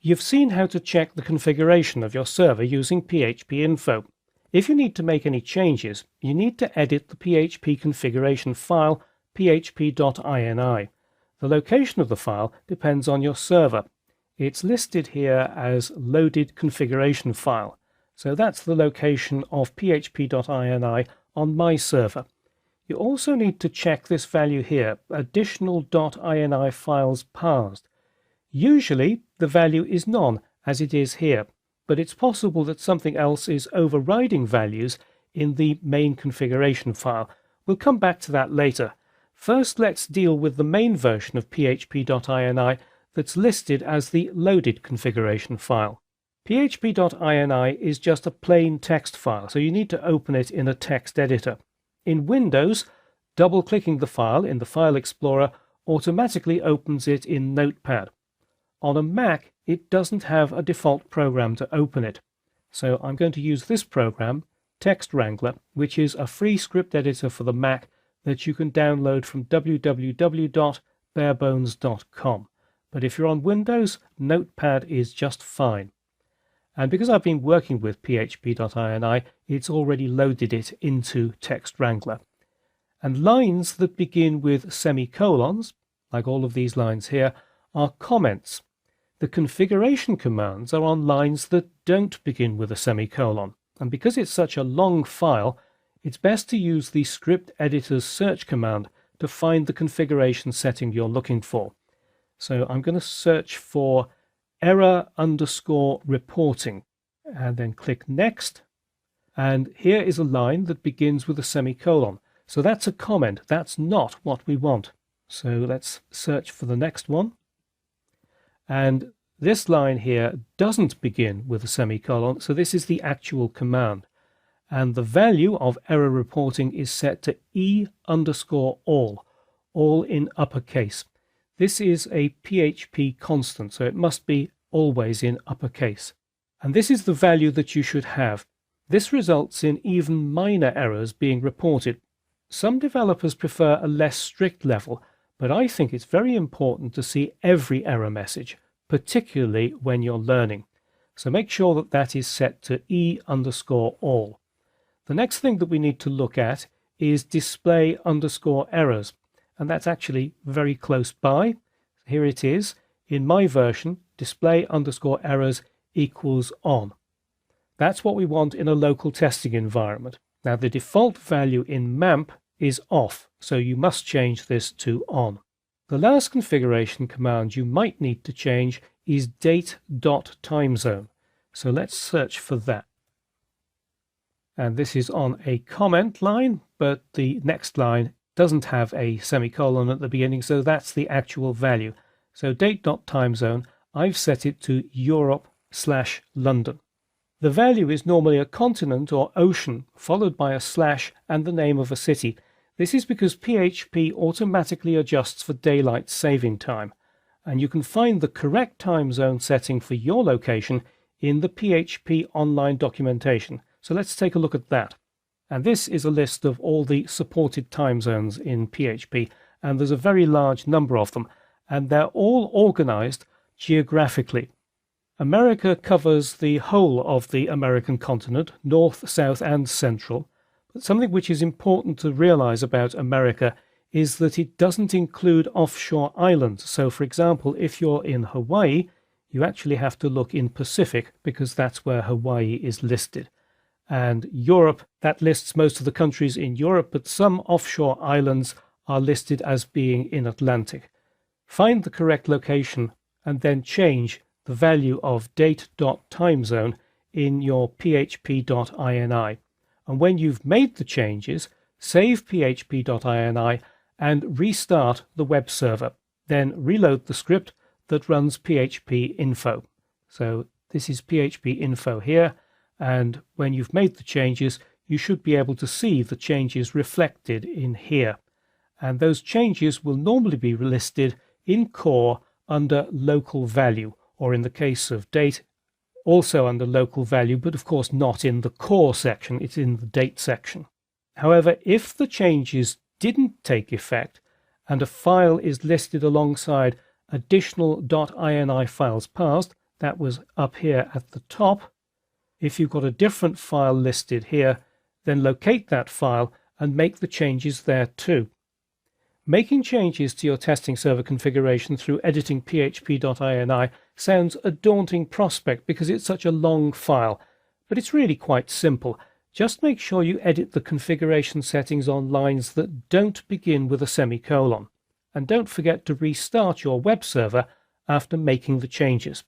You've seen how to check the configuration of your server using php-info. If you need to make any changes, you need to edit the PHP configuration file php.ini. The location of the file depends on your server. It's listed here as loaded configuration file. So that's the location of php.ini on my server. You also need to check this value here, additional .ini files parsed. Usually the value is none, as it is here, but it's possible that something else is overriding values in the main configuration file. We'll come back to that later. First, let's deal with the main version of php.ini that's listed as the loaded configuration file. php.ini is just a plain text file, so you need to open it in a text editor. In Windows, double-clicking the file in the File Explorer automatically opens it in Notepad. On a Mac, it doesn't have a default program to open it. So I'm going to use this program, Text Wrangler, which is a free script editor for the Mac that you can download from www.barebones.com. But if you're on Windows, Notepad is just fine. And because I've been working with php.ini, it's already loaded it into Text Wrangler. And lines that begin with semicolons, like all of these lines here, are comments. The configuration commands are on lines that don't begin with a semicolon. And because it's such a long file, it's best to use the script editor's search command to find the configuration setting you're looking for. So I'm going to search for error_reporting and then click next. And here is a line that begins with a semicolon. So that's a comment. That's not what we want. So let's search for the next one. And this line here doesn't begin with a semicolon, so this is the actual command. And the value of error reporting is set to E_all in uppercase. This is a PHP constant, so it must be always in uppercase. And this is the value that you should have. This results in even minor errors being reported. Some developers prefer a less strict level, but I think it's very important to see every error message, particularly when you're learning. So make sure that that is set to E_all. The next thing that we need to look at is display_errors, and that's actually very close by. Here it is. In my version, display_errors equals on. That's what we want in a local testing environment. Now the default value in MAMP is off, so you must change this to on. The last configuration command you might need to change is date.timezone. So let's search for that. And this is on a comment line, but the next line doesn't have a semicolon at the beginning, so that's the actual value. So date.timezone, I've set it to Europe/London. The value is normally a continent or ocean, followed by a slash and the name of a city. This is because PHP automatically adjusts for daylight saving time, and you can find the correct time zone setting for your location in the PHP online documentation. So let's take a look at that. And this is a list of all the supported time zones in PHP, and there's a very large number of them, and they're all organized geographically. America covers the whole of the American continent, north, south, and central. But something which is important to realize about America is that it doesn't include offshore islands. So, for example, if you're in Hawaii, you actually have to look in Pacific because that's where Hawaii is listed. And Europe, that lists most of the countries in Europe, but some offshore islands are listed as being in Atlantic. Find the correct location and then change the value of date.timezone in your php.ini. And when you've made the changes, save php.ini and restart the web server. Then reload the script that runs php-info. So this is php-info here, and when you've made the changes, you should be able to see the changes reflected in here. And those changes will normally be listed in core under local value, or in the case of date, also under local value, but of course not in the core section, it's in the date section. However, if the changes didn't take effect and a file is listed alongside additional .ini files parsed, that was up here at the top. If you've got a different file listed here, then locate that file and make the changes there too. Making changes to your testing server configuration through editing php.ini sounds a daunting prospect because it's such a long file, but it's really quite simple. Just make sure you edit the configuration settings on lines that don't begin with a semicolon. And don't forget to restart your web server after making the changes.